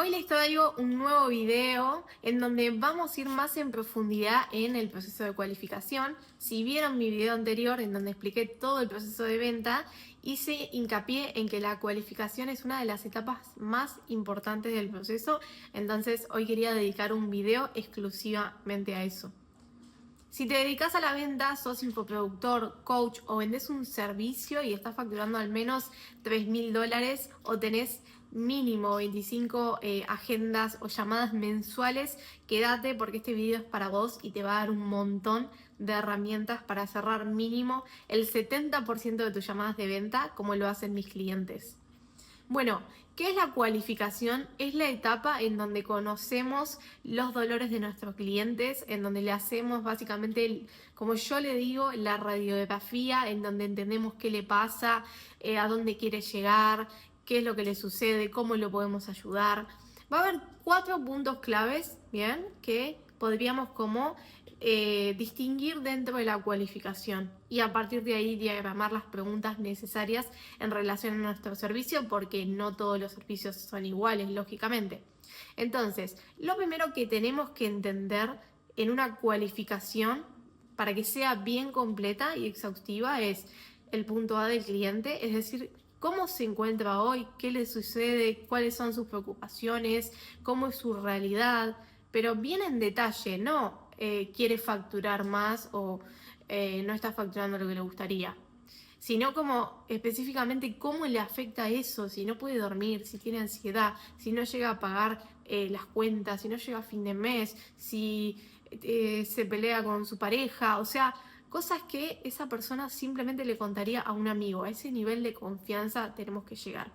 Hoy les traigo un nuevo video en donde vamos a ir más en profundidad en el proceso de cualificación. Si vieron mi video anterior en donde expliqué todo el proceso de venta, hice hincapié en que la cualificación es una de las etapas más importantes del proceso, entonces hoy quería dedicar un video exclusivamente a eso. Si te dedicas a la venta, sos infoproductor, coach o vendés un servicio y estás facturando al menos $3.000 o tenés mínimo 25 agendas o llamadas mensuales, quédate porque este video es para vos y te va a dar un montón de herramientas para cerrar mínimo el 70% de tus llamadas de venta como lo hacen mis clientes. Bueno, ¿qué es la cualificación? Es la etapa en donde conocemos los dolores de nuestros clientes, en donde le hacemos básicamente, como yo le digo, la radiografía, en donde entendemos qué le pasa, a dónde quiere llegar, qué es lo que le sucede, cómo lo podemos ayudar. Va a haber 4 puntos claves, ¿bien? Que podríamos como distinguir dentro de la cualificación y a partir de ahí diagramar las preguntas necesarias en relación a nuestro servicio, porque no todos los servicios son iguales, lógicamente. Entonces, lo primero que tenemos que entender en una cualificación para que sea bien completa y exhaustiva es el punto A del cliente, es decir, cómo se encuentra hoy, qué le sucede, cuáles son sus preocupaciones, cómo es su realidad, pero bien en detalle, no quiere facturar más o no está facturando lo que le gustaría, sino como específicamente cómo le afecta eso, si no puede dormir, si tiene ansiedad, si no llega a pagar las cuentas, si no llega a fin de mes, si se pelea con su pareja, o sea, cosas que esa persona simplemente le contaría a un amigo. A ese nivel de confianza tenemos que llegar.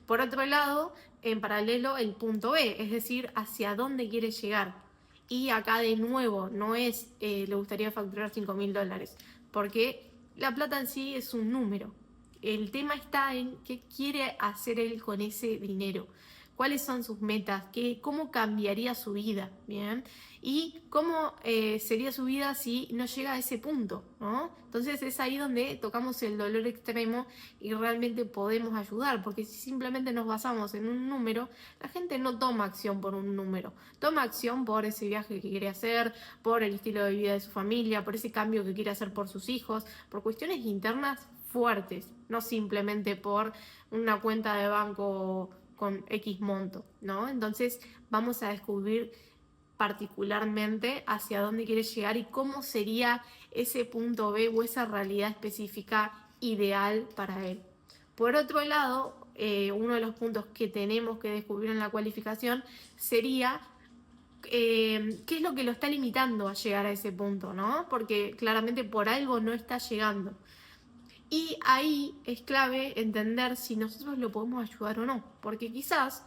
Por otro lado, en paralelo, el punto B, es decir, hacia dónde quiere llegar. Y acá de nuevo, no es le gustaría facturar $5.000, porque la plata en sí es un número. El tema está en qué quiere hacer él con ese dinero, cuáles son sus metas, cómo cambiaría su vida, ¿bien? Y cómo sería su vida si no llega a ese punto, ¿no? Entonces es ahí donde tocamos el dolor extremo y realmente podemos ayudar, porque si simplemente nos basamos en un número, la gente no toma acción por un número, toma acción por ese viaje que quiere hacer, por el estilo de vida de su familia, por ese cambio que quiere hacer por sus hijos, por cuestiones internas fuertes, no simplemente por una cuenta de banco con X monto, ¿no? Entonces vamos a descubrir particularmente hacia dónde quiere llegar y cómo sería ese punto B o esa realidad específica ideal para él. Por otro lado, uno de los puntos que tenemos que descubrir en la cualificación sería qué es lo que lo está limitando a llegar a ese punto, ¿no? Porque claramente por algo no está llegando. Y ahí es clave entender si nosotros lo podemos ayudar o no, porque quizás,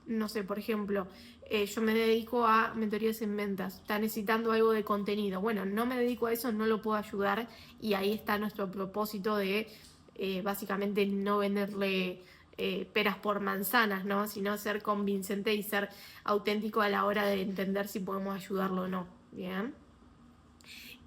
no sé, por ejemplo, yo me dedico a mentorías en ventas, está necesitando algo de contenido, bueno, no me dedico a eso, no lo puedo ayudar y ahí está nuestro propósito de básicamente no venderle peras por manzanas, ¿no? Sino ser convincente y ser auténtico a la hora de entender si podemos ayudarlo o no, ¿bien?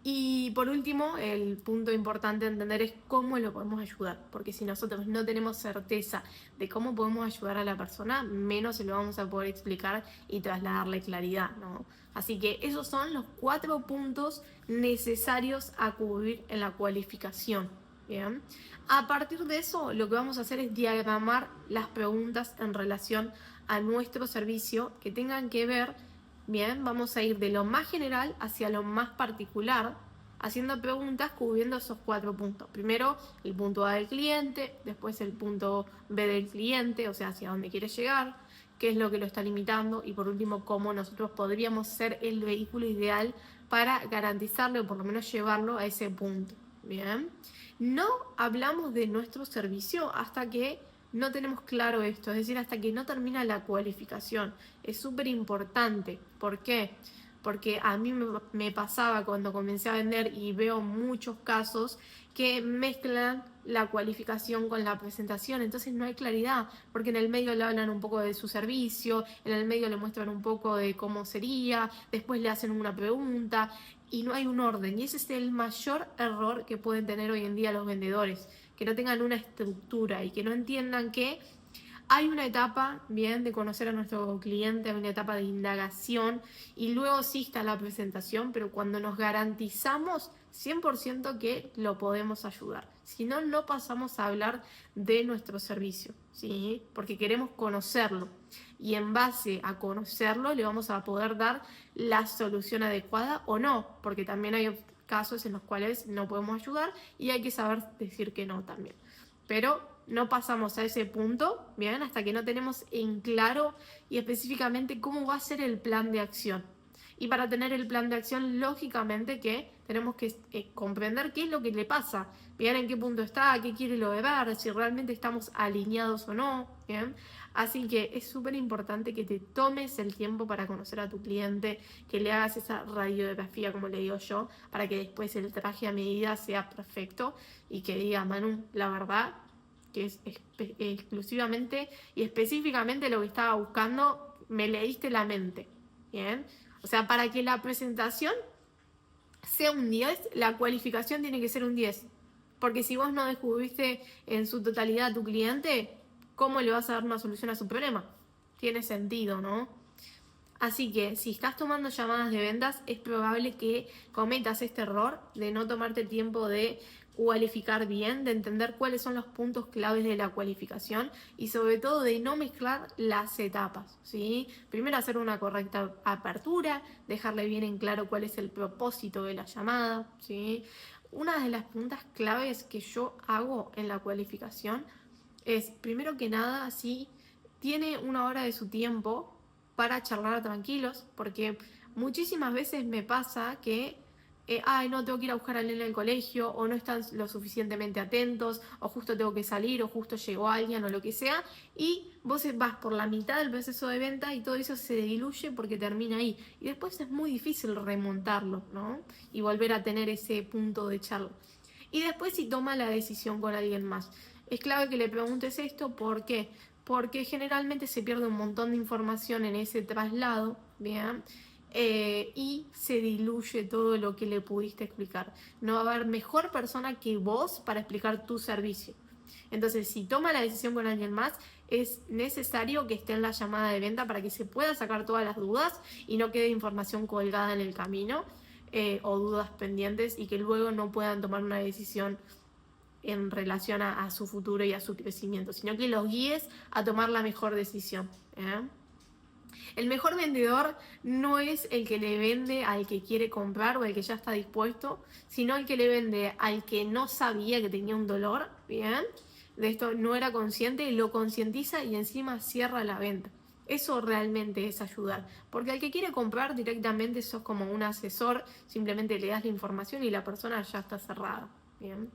Y por último, el punto importante a entender es cómo lo podemos ayudar, porque si nosotros no tenemos certeza de cómo podemos ayudar a la persona, menos se lo vamos a poder explicar y trasladarle claridad, ¿no? Así que esos son los 4 puntos necesarios a cubrir en la cualificación. Bien. A partir de eso, lo que vamos a hacer es diagramar las preguntas en relación a nuestro servicio que tengan que ver. Bien, vamos a ir de lo más general hacia lo más particular, haciendo preguntas cubriendo esos 4 puntos. Primero, el punto A del cliente, después el punto B del cliente, o sea, hacia dónde quiere llegar, qué es lo que lo está limitando y por último, cómo nosotros podríamos ser el vehículo ideal para garantizarle o por lo menos llevarlo a ese punto. Bien, no hablamos de nuestro servicio hasta que no tenemos claro esto, es decir, hasta que no termina la cualificación. Es súper importante. ¿Por qué? Porque a mí me pasaba cuando comencé a vender y veo muchos casos que mezclan la cualificación con la presentación, entonces no hay claridad, porque en el medio le hablan un poco de su servicio, en el medio le muestran un poco de cómo sería, después le hacen una pregunta y no hay un orden, y ese es el mayor error que pueden tener hoy en día los vendedores, que no tengan una estructura y que no entiendan que Hay una etapa, bien, de conocer a nuestro cliente, hay una etapa de indagación y luego sí está la presentación, pero cuando nos garantizamos 100% que lo podemos ayudar. Si no, no pasamos a hablar de nuestro servicio, ¿sí? Porque queremos conocerlo y en base a conocerlo le vamos a poder dar la solución adecuada o no, porque también hay casos en los cuales no podemos ayudar y hay que saber decir que no también. Pero no pasamos a ese punto, bien, hasta que no tenemos en claro y específicamente cómo va a ser el plan de acción. Y para tener el plan de acción, lógicamente que tenemos que comprender qué es lo que le pasa, bien, en qué punto está, qué quiere lograr, si realmente estamos alineados o no, bien. Así que es súper importante que te tomes el tiempo para conocer a tu cliente, que le hagas esa radiografía, como le digo yo, para que después el traje a medida sea perfecto y que diga, Manu, la verdad que es exclusivamente y específicamente lo que estaba buscando, me leíste la mente, ¿bien? O sea, para que la presentación sea un 10, la cualificación tiene que ser un 10. Porque si vos no descubriste en su totalidad a tu cliente, ¿cómo le vas a dar una solución a su problema? Tiene sentido, ¿no? Así que si estás tomando llamadas de ventas, es probable que cometas este error de no tomarte el tiempo de cualificar bien, de entender cuáles son los puntos claves de la cualificación y sobre todo de no mezclar las etapas, ¿sí? Primero hacer una correcta apertura, dejarle bien en claro cuál es el propósito de la llamada, ¿sí? Una de las puntas claves que yo hago en la cualificación es, primero que nada, si tiene una hora de su tiempo para charlar tranquilos, porque muchísimas veces me pasa que, ay, no, tengo que ir a buscar al nene al colegio, o no están lo suficientemente atentos, o justo tengo que salir, o justo llegó alguien, o lo que sea, y vos vas por la mitad del proceso de venta y todo eso se diluye porque termina ahí. Y después es muy difícil remontarlo, ¿no? Y volver a tener ese punto de charla. Y después si toma la decisión con alguien más. Es clave que le preguntes esto, ¿por qué? Porque generalmente se pierde un montón de información en ese traslado, ¿bien? Y se diluye todo lo que le pudiste explicar. No va a haber mejor persona que vos para explicar tu servicio. Entonces, si toma la decisión con alguien más, es necesario que esté en la llamada de venta para que se pueda sacar todas las dudas y no quede información colgada en el camino o dudas pendientes y que luego no puedan tomar una decisión en relación a su futuro y a su crecimiento, sino que los guíes a tomar la mejor decisión. El mejor vendedor no es el que le vende al que quiere comprar o al que ya está dispuesto, sino el que le vende al que no sabía que tenía un dolor, ¿bien? De esto no era consciente, lo concientiza y encima cierra la venta. Eso realmente es ayudar, porque al que quiere comprar directamente sos como un asesor, simplemente le das la información y la persona ya está cerrada, ¿bien?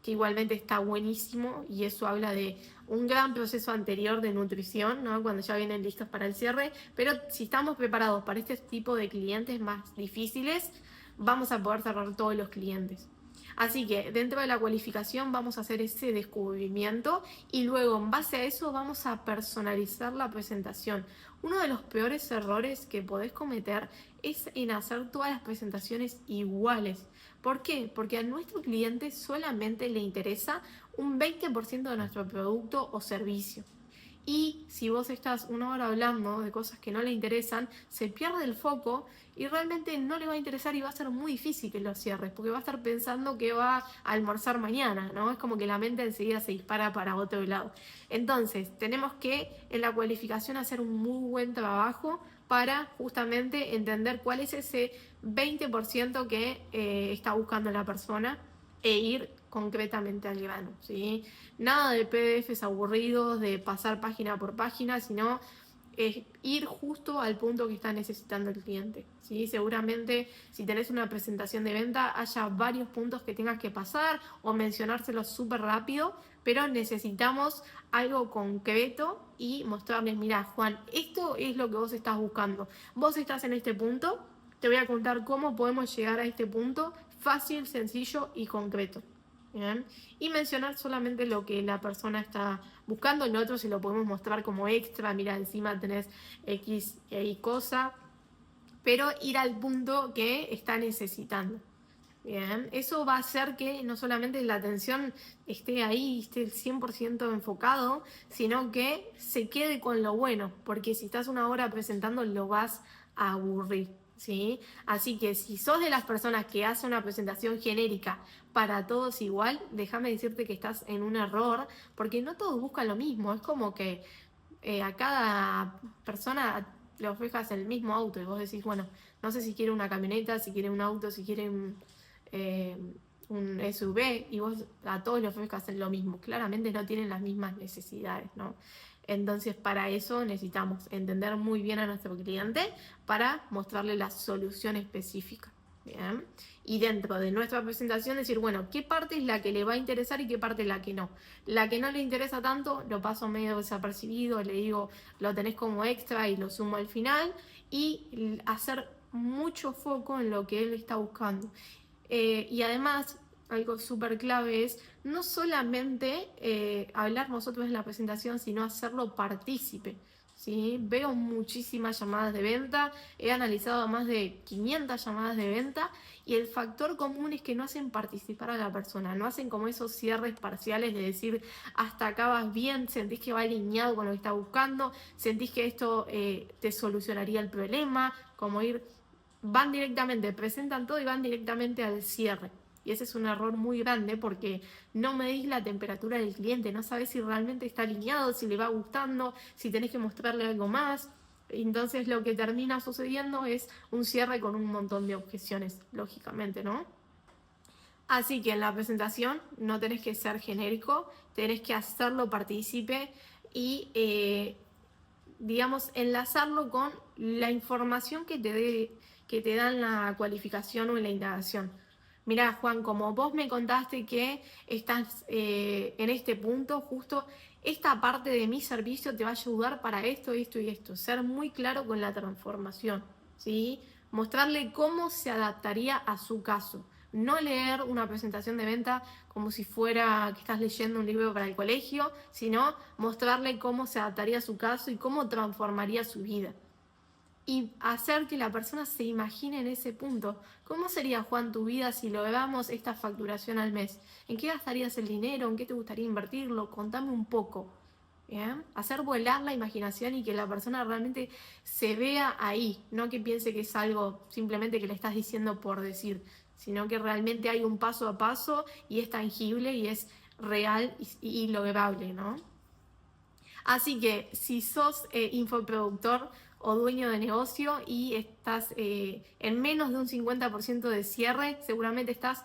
Que igualmente está buenísimo y eso habla de un gran proceso anterior de nutrición, ¿no? Cuando ya vienen listos para el cierre, pero si estamos preparados para este tipo de clientes más difíciles, vamos a poder cerrar todos los clientes. Así que dentro de la cualificación vamos a hacer ese descubrimiento y luego en base a eso vamos a personalizar la presentación. Uno de los peores errores que podés cometer es en hacer todas las presentaciones iguales. ¿Por qué? Porque a nuestro cliente solamente le interesa un 20% de nuestro producto o servicio. Y si vos estás una hora hablando de cosas que no le interesan, se pierde el foco y realmente no le va a interesar y va a ser muy difícil que lo cierres, porque va a estar pensando que va a almorzar mañana, ¿no? Es como que la mente enseguida se dispara para otro lado. Entonces, tenemos que en la cualificación hacer un muy buen trabajo para justamente entender cuál es ese 20% que está buscando la persona e ir concretamente al grano, ¿sí? Nada de PDFs aburridos, de pasar página por página, sino ir justo al punto que está necesitando el cliente, ¿sí? Seguramente si tenés una presentación de venta haya varios puntos que tengas que pasar o mencionárselos súper rápido, pero necesitamos algo concreto y mostrarles, mira, Juan, esto es lo que vos estás buscando. Vos estás en este punto, te voy a contar cómo podemos llegar a este punto fácil, sencillo y concreto. ¿Bien? Y mencionar solamente lo que la persona está buscando, lo otro se lo podemos mostrar como extra, mira, encima tenés X y cosa, pero ir al punto que está necesitando. Bien, eso va a hacer que no solamente la atención esté ahí, esté el 100% enfocado, sino que se quede con lo bueno, porque si estás una hora presentando lo vas a aburrir, ¿sí? Así que si sos de las personas que hace una presentación genérica para todos igual, déjame decirte que estás en un error, porque no todos buscan lo mismo, es como que a cada persona le ofrejas el mismo auto y vos decís, bueno, no sé si quiere una camioneta, si quiere un auto, si quiere eh, un SUV y vos a todos les ofrezcas lo mismo. Claramente no tienen las mismas necesidades, ¿no? Entonces, para eso necesitamos entender muy bien a nuestro cliente para mostrarle la solución específica. Bien. Y dentro de nuestra presentación decir, bueno, ¿qué parte es la que le va a interesar y qué parte es la que no? La que no le interesa tanto, lo paso medio desapercibido, le digo, lo tenés como extra y lo sumo al final. Y hacer mucho foco en lo que él está buscando. Y además, algo súper clave es no solamente hablar nosotros en la presentación, sino hacerlo partícipe. ¿Sí? Veo muchísimas llamadas de venta, he analizado más de 500 llamadas de venta y el factor común es que no hacen participar a la persona, no hacen como esos cierres parciales de decir hasta acá vas bien, sentís que va alineado con lo que está buscando, sentís que esto te solucionaría el problema, como ir van directamente, presentan todo y van directamente al cierre. Y ese es un error muy grande porque no medís la temperatura del cliente, no sabes si realmente está alineado, si le va gustando, si tenés que mostrarle algo más. Entonces lo que termina sucediendo es un cierre con un montón de objeciones, lógicamente, ¿no? Así que en la presentación no tenés que ser genérico, tenés que hacerlo partícipe y, digamos, enlazarlo con la información que te dan la cualificación o en la indagación. Mirá, Juan, como vos me contaste que estás en este punto, justo esta parte de mi servicio te va a ayudar para esto, esto y esto. Ser muy claro con la transformación, ¿sí? Mostrarle cómo se adaptaría a su caso. No leer una presentación de venta como si fuera que estás leyendo un libro para el colegio, sino mostrarle cómo se adaptaría a su caso y cómo transformaría su vida. Y hacer que la persona se imagine en ese punto. ¿Cómo sería, Juan, tu vida si logramos esta facturación al mes? ¿En qué gastarías el dinero? ¿En qué te gustaría invertirlo? Contame un poco. ¿Bien? Hacer volar la imaginación y que la persona realmente se vea ahí, no que piense que es algo simplemente que le estás diciendo por decir, sino que realmente hay un paso a paso y es tangible y es real y lograble, ¿no? Así que si sos infoproductor o dueño de negocio y estás en menos de un 50% de cierre, seguramente estás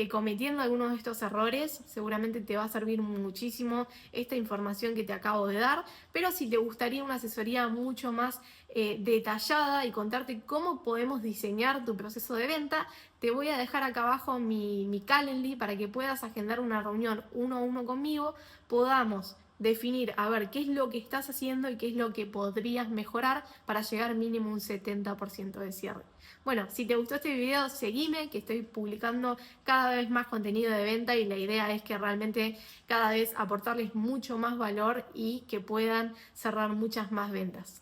cometiendo algunos de estos errores, seguramente te va a servir muchísimo esta información que te acabo de dar, pero si te gustaría una asesoría mucho más detallada y contarte cómo podemos diseñar tu proceso de venta, te voy a dejar acá abajo mi Calendly para que puedas agendar una reunión uno a uno conmigo, podamos definir a ver qué es lo que estás haciendo y qué es lo que podrías mejorar para llegar mínimo un 70% de cierre. Bueno, si te gustó este video, seguime, que estoy publicando cada vez más contenido de venta y la idea es que realmente cada vez aportarles mucho más valor y que puedan cerrar muchas más ventas.